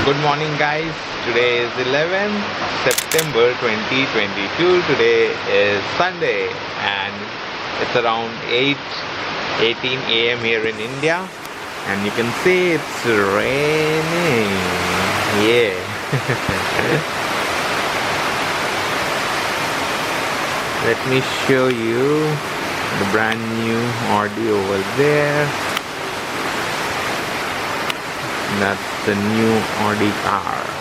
Good morning guys, today is 11th September 2022. Today is Sunday and it's around 8:18 a.m. here in India, and you can see it's raining. Yeah. Let me show you the brand new Audi over there. That's the new Audi car.